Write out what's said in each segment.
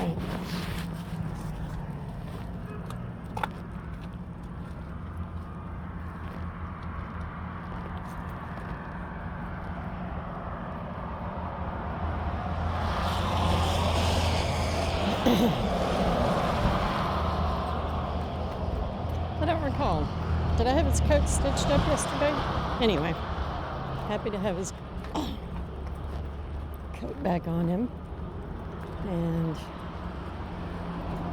Right. I don't recall. Did I have his coat stitched up yesterday? Anyway, happy to have his coat back on him. And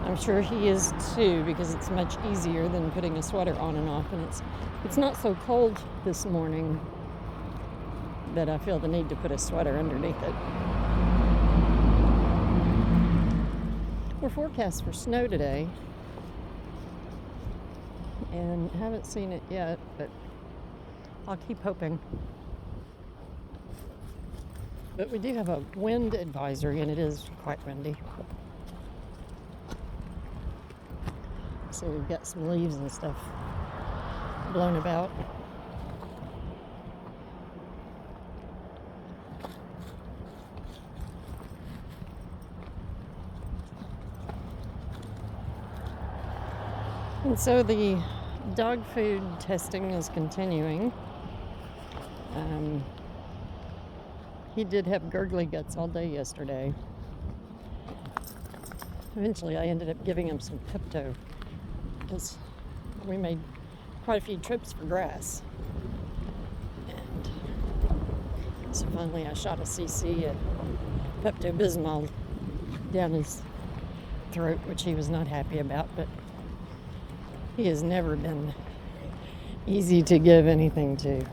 I'm sure he is too, because it's much easier than putting a sweater on and off. And it's not so cold this morning that I feel the need to put a sweater underneath it. We're forecast for snow today. And haven't seen it yet, but I'll keep hoping. But we do have a wind advisory, and it is quite windy. So we've got some leaves and stuff blown about. And so the dog food testing is continuing. He did have gurgly guts all day yesterday. Eventually I ended up giving him some Pepto because we made quite a few trips for grass. And so finally I shot a cc of Pepto-Bismol down his throat, which he was not happy about, but he has never been easy to give anything to.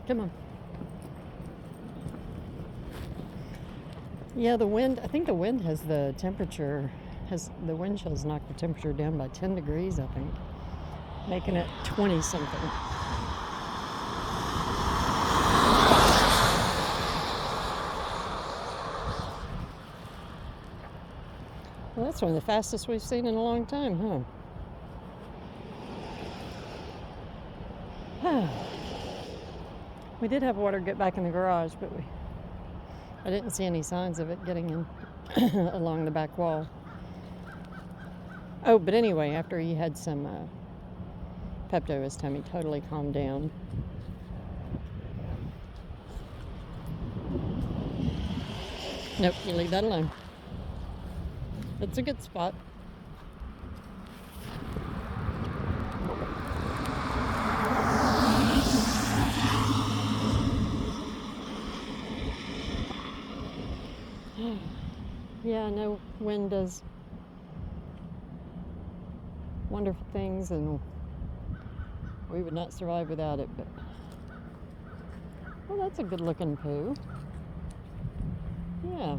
Come on. Yeah, the wind, I think the wind has the wind chills knocked the temperature down by 10 degrees, I think, making it 20 something. Well, that's one of the fastest we've seen in a long time, huh? We did have water get back in the garage, but I didn't see any signs of it getting in along the back wall. Oh, but anyway, after he had some Pepto, his tummy totally calmed down. Nope, you leave that alone. That's a good spot. Yeah, no, wind does wonderful things, and we would not survive without it, but well, that's a good looking poo. Yeah,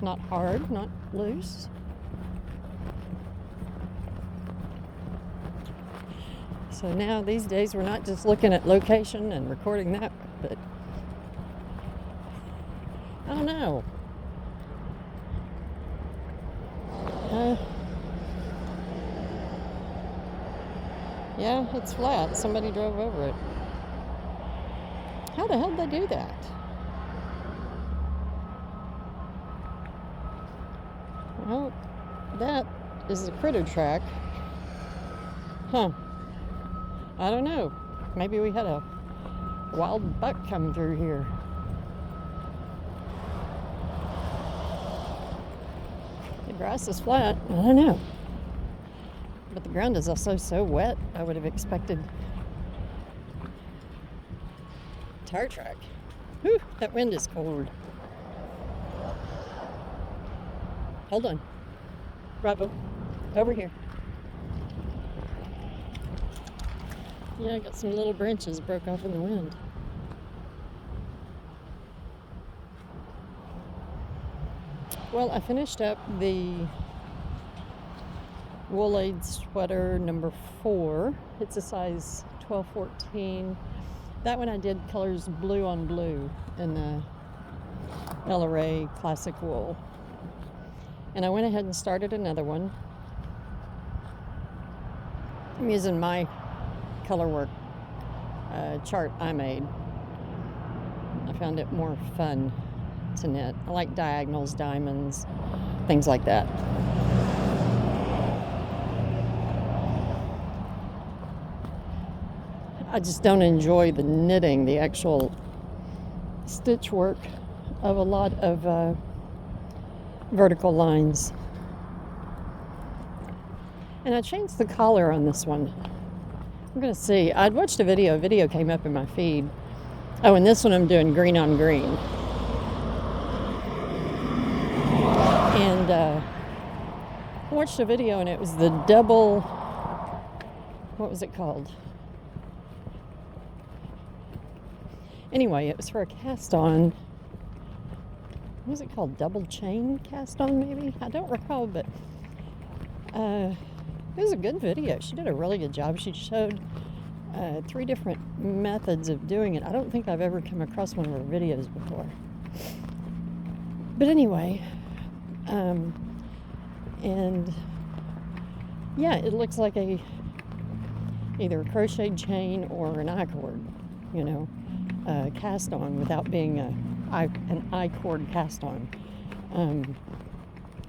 not hard, not loose. So now these days we're not just looking at location and recording that, but I don't know. Yeah, it's flat. Somebody drove over it. How the hell did they do that? Well, that is a critter track. Huh. I don't know. Maybe we had a wild buck come through here. The grass is flat. I don't know. But the ground is also so wet, I would have expected tire track. Whew, that wind is cold. Hold on. Bravo. Over here. Yeah, I got some little branches broke off in the wind. Well, I finished up the Wool-Aid sweater number 4. It's a size 12-14. That one I did colors blue on blue in the LRA Classic Wool. And I went ahead and started another one. I'm using my color work chart I made. I found it more fun to knit. I like diagonals, diamonds, things like that. I just don't enjoy the knitting, the actual stitch work of a lot of vertical lines. And I changed the collar on this one. I'm going to see. I'd watched a video came up in my feed. Oh, and this one I'm doing green on green. And I watched a video and it was the double, what was it called? Anyway, it was for a cast on. What was it called? Double chain cast on, maybe? I don't recall, but it was a good video. She did a really good job. She showed 3 different methods of doing it. I don't think I've ever come across one of her videos before. But anyway, and yeah, it looks like either a crocheted chain or an I-cord, you know. Cast on without being an I-cord cast on.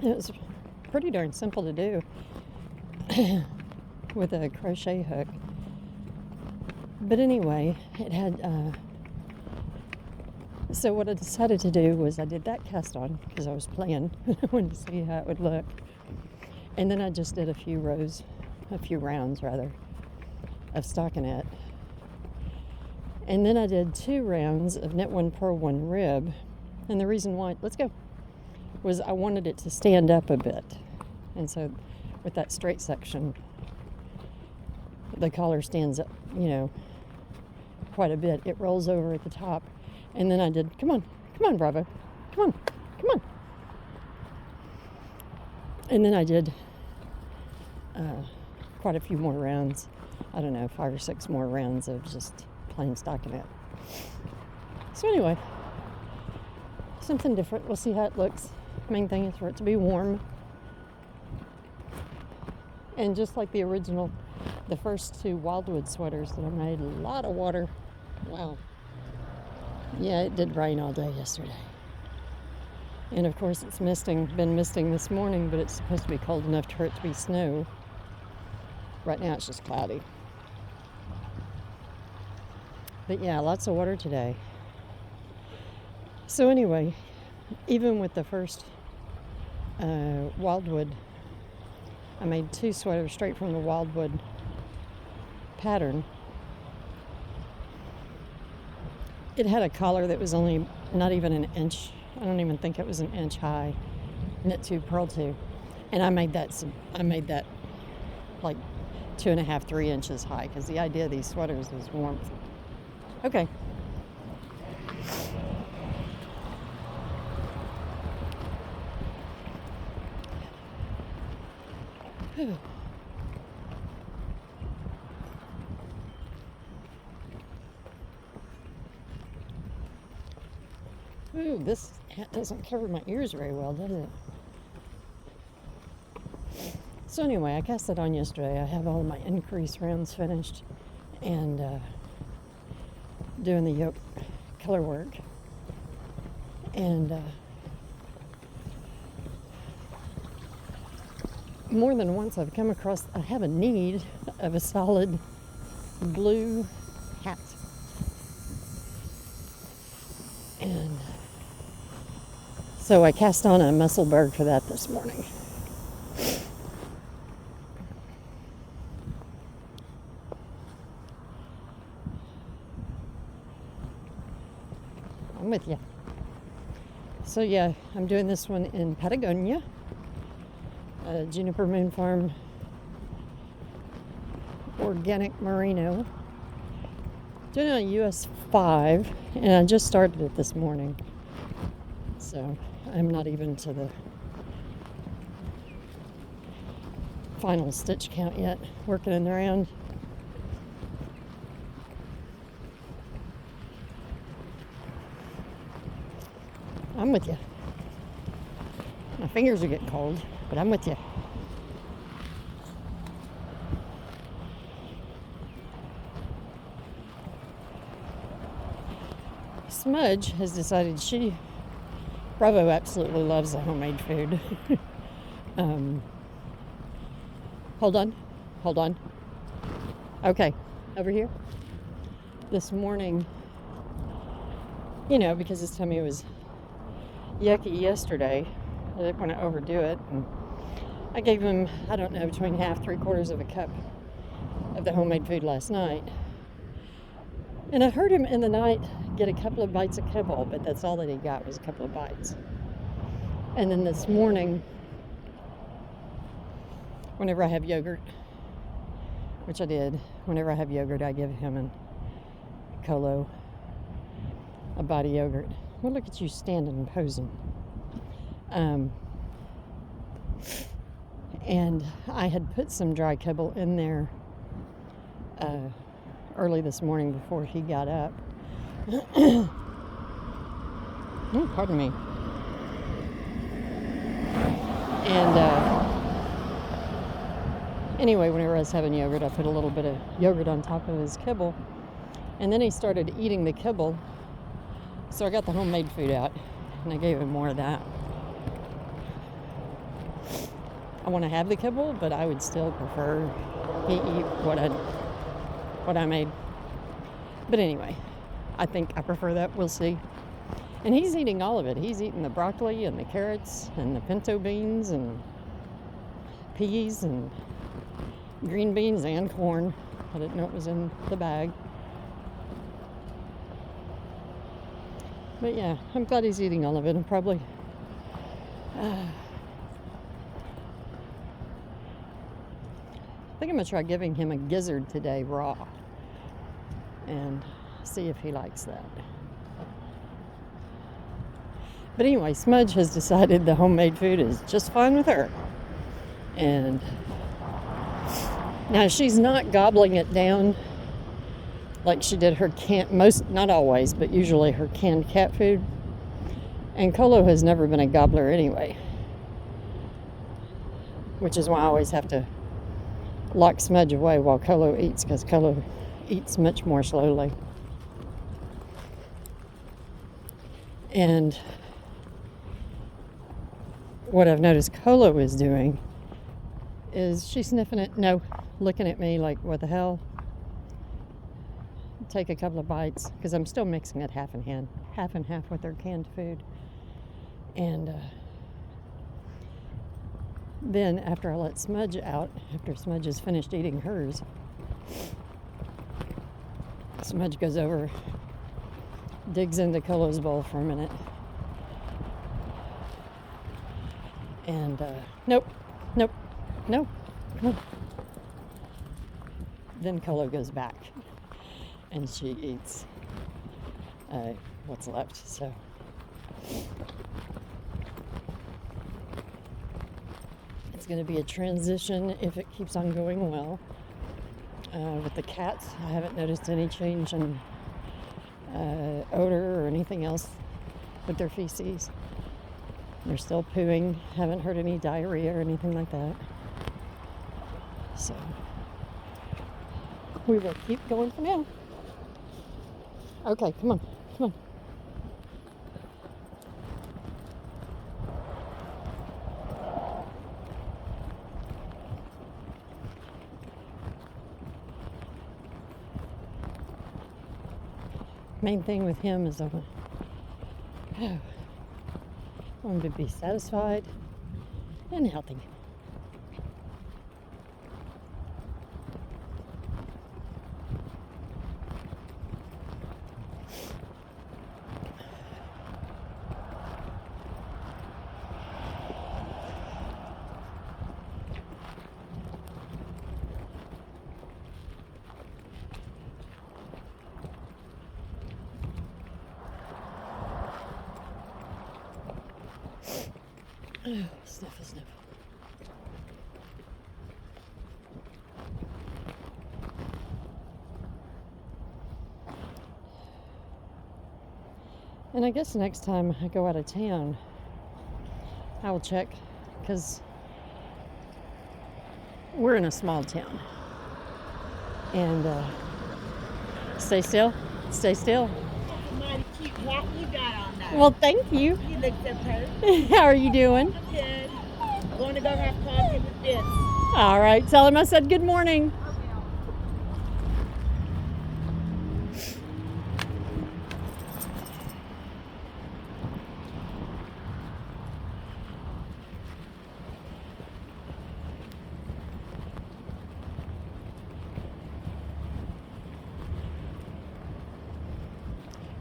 It was pretty darn simple to do with a crochet hook. But anyway, it had, so what I decided to do was I did that cast on because I was playing. I wanted to see how it would look. And then I just did a few rounds of stockinette. And then I did 2 rounds of knit 1, purl 1, rib. And the reason why, was I wanted it to stand up a bit. And so with that straight section, the collar stands up, you know, quite a bit. It rolls over at the top. And then I did, come on, Bravo. Come on. And then I did quite a few more rounds. I don't know, 5 or 6 more rounds of just plain stockinette. So anyway, something different. We'll see how it looks. Main thing is for it to be warm. And just like the original, the first 2 Wildwood sweaters that I made, a lot of water. Wow. Yeah, it did rain all day yesterday. And of course it's been misting this morning, but it's supposed to be cold enough for it to be snow. Right now it's just cloudy. But yeah, lots of water today. So anyway, even with the first Wildwood, I made 2 sweaters straight from the Wildwood pattern. It had a collar that was only not even an inch. I don't even think it was an inch high. Knit 2, purl 2. And I made that like 2.5, 3 inches high, because the idea of these sweaters is warmth. Okay. Ooh, this hat doesn't cover my ears very well, does it? So anyway, I cast it on yesterday. I have all my increase rounds finished and doing the yoke color work. And more than once I've come across, I have a need of a solid blue hat. And so I cast on a Musselburgh for that this morning. I'm with you. So yeah, I'm doing this one in Patagonia, Juniper Moon Farm Organic Merino. Doing it on US 5, and I just started it this morning. So I'm not even to the final stitch count yet, working in around. I'm with you. My fingers are getting cold, but I'm with you. Smudge has decided Bravo absolutely loves the homemade food. um, hold on. Okay, over here. This morning, because his tummy was yucky yesterday, I didn't want to overdo it. And I gave him, I don't know, between half, 3/4 of a cup of the homemade food last night. And I heard him in the night get a couple of bites of kibble, but that's all that he got was a couple of bites. And then this morning, whenever I have yogurt, which I did, whenever I have yogurt, I give him and Colo a bite of yogurt. Well, look at you standing and posing. And I had put some dry kibble in there early this morning before he got up. Oh, pardon me. And anyway, whenever I was having yogurt, I put a little bit of yogurt on top of his kibble. And then he started eating the kibble. So I got the homemade food out and I gave him more of that. I want to have the kibble, but I would still prefer he eat what I made. But anyway, I think I prefer that. We'll see. And he's eating all of it. He's eating the broccoli and the carrots and the pinto beans and peas and green beans and corn. I didn't know it was in the bag. But yeah, I'm glad he's eating all of it. I'm probably I think I'm going to try giving him a gizzard today raw and see if he likes that. But anyway, Smudge has decided the homemade food is just fine with her. And now she's not gobbling it down like she did her not always, but usually her canned cat food. And Colo has never been a gobbler anyway, which is why I always have to lock Smudge away while Colo eats, because Colo eats much more slowly. And what I've noticed Colo is doing is she's sniffing it, looking at me like, what the hell? Take a couple of bites, because I'm still mixing it half and half with their canned food. And then after I let Smudge out, after Smudge has finished eating hers, Smudge goes over, digs into Colo's bowl for a minute, and nope, come on. Then Colo goes back and she eats what's left. So it's going to be a transition if it keeps on going well. With the cats, I haven't noticed any change in odor or anything else with their feces. They're still pooing. Haven't heard any diarrhea or anything like that. So we will keep going for now. Okay, come on. Main thing with him is I want him to be satisfied and healthy. Sniffle. And I guess next time I go out of town, I will check, because we're in a small town. And stay still. Mighty cute You got on that. Well, thank you. You look so pretty. How are you doing? I'm good. Going to go have coffee with Vince. All right. Tell him I said good morning.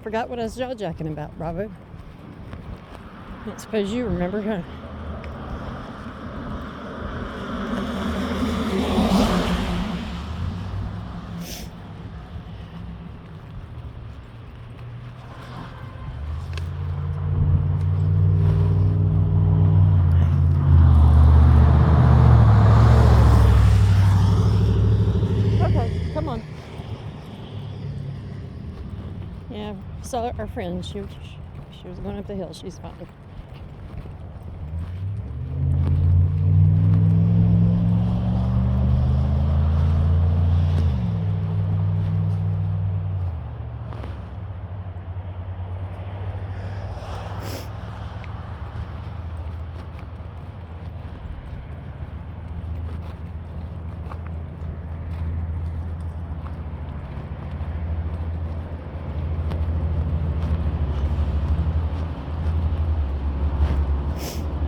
Forgot what I was jaw-jacking about, Bravo. I don't suppose you remember, huh? Okay, come on. Yeah, saw our friend. She was going up the hill. She's fine.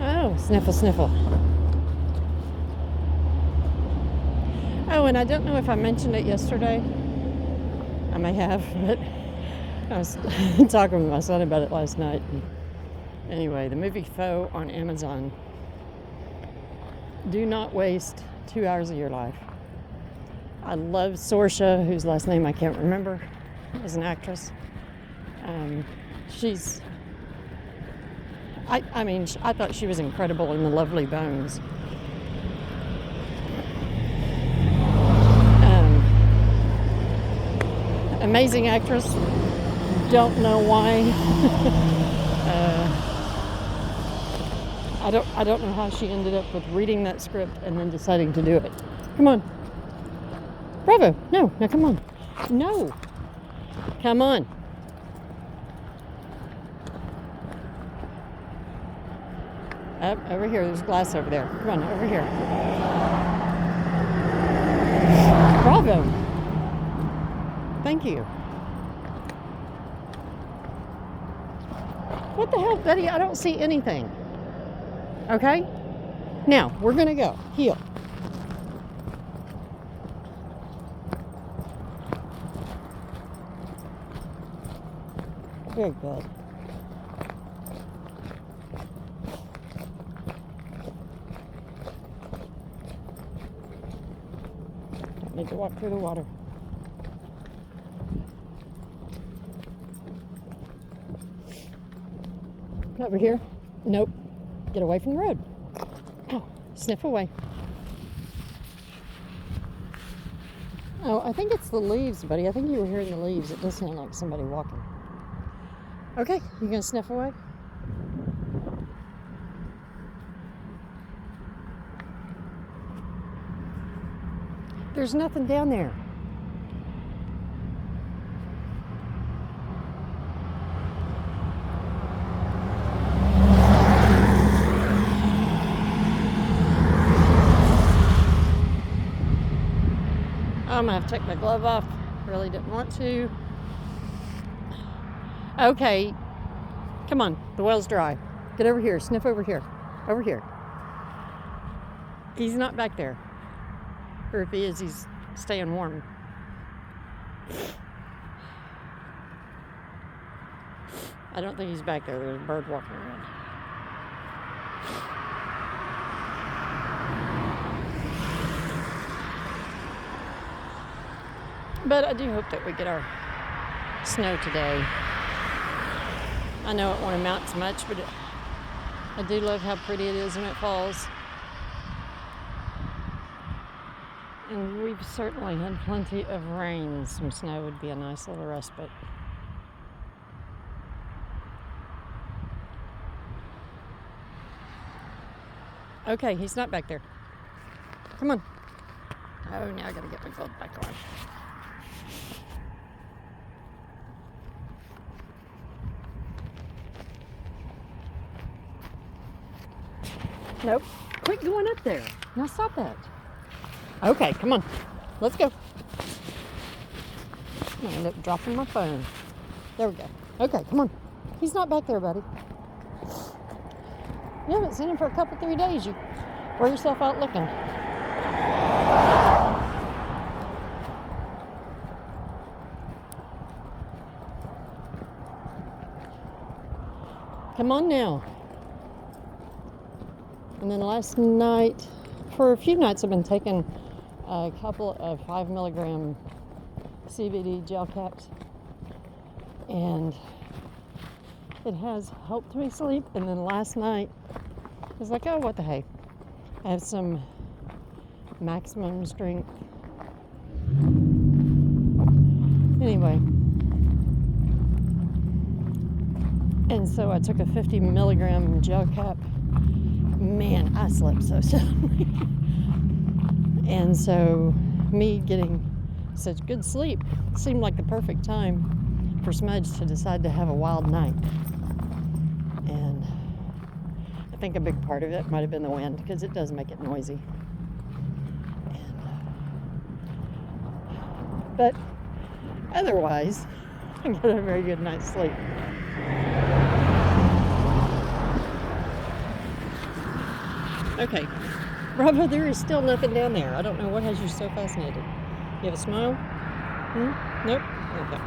Oh, sniffle, sniffle. Oh, and I don't know if I mentioned it yesterday. I may have, but I was talking with my son about it last night. And anyway, the movie Foe on Amazon. Do not waste 2 hours of your life. I love Saoirse, whose last name I can't remember, as an actress. I thought she was incredible in The Lovely Bones. Amazing actress. Don't know why. I don't know how she ended up with reading that script and then deciding to do it. Come on. Bravo. No, come on. No. Come on. Over here. There's glass over there. Come on, over here. Bravo. Thank you. What the hell, Betty? I don't see anything. Okay? Now, we're going to go. Heel. Very good. Don't need to walk through the water. Over here? Nope. Get away from the road. Oh, sniff away. Oh, I think it's the leaves, buddy. I think you were hearing the leaves. It does sound like somebody walking. Okay, you gonna sniff away? There's nothing down there. I'm gonna have to take my glove off. Really didn't want to. Okay, come on. The well's dry. Get over here. Sniff over here. Over here. He's not back there. Or if he is, he's staying warm. I don't think he's back there. There's a bird walking around. But I do hope that we get our snow today. I know it won't amount to much, but I do love how pretty it is when it falls. And we've certainly had plenty of rain. Some snow would be a nice little respite. Okay, he's not back there. Come on. Oh, now I gotta get my glove back on. Nope. Quit going up there. Now stop that. Okay, come on. Let's go. I end up dropping my phone. There we go. Okay, come on. He's not back there, buddy. You haven't seen him for a couple, 3 days. You wear yourself out looking. Come on now. And then last night, for a few nights, I've been taking a couple of 5 milligram CBD gel caps, and it has helped me sleep. And then last night, I was like, oh, what the heck? I have some maximum strength. Anyway, and so I took a 50 milligram gel cap. Man, I slept so soundly. And so me getting such good sleep seemed like the perfect time for Smudge to decide to have a wild night. And I think a big part of it might have been the wind, because it does make it noisy. But otherwise, I got a very good night's sleep. Okay, Bravo, there is still nothing down there. I don't know what has you so fascinated. You have a smile? Nope? Okay.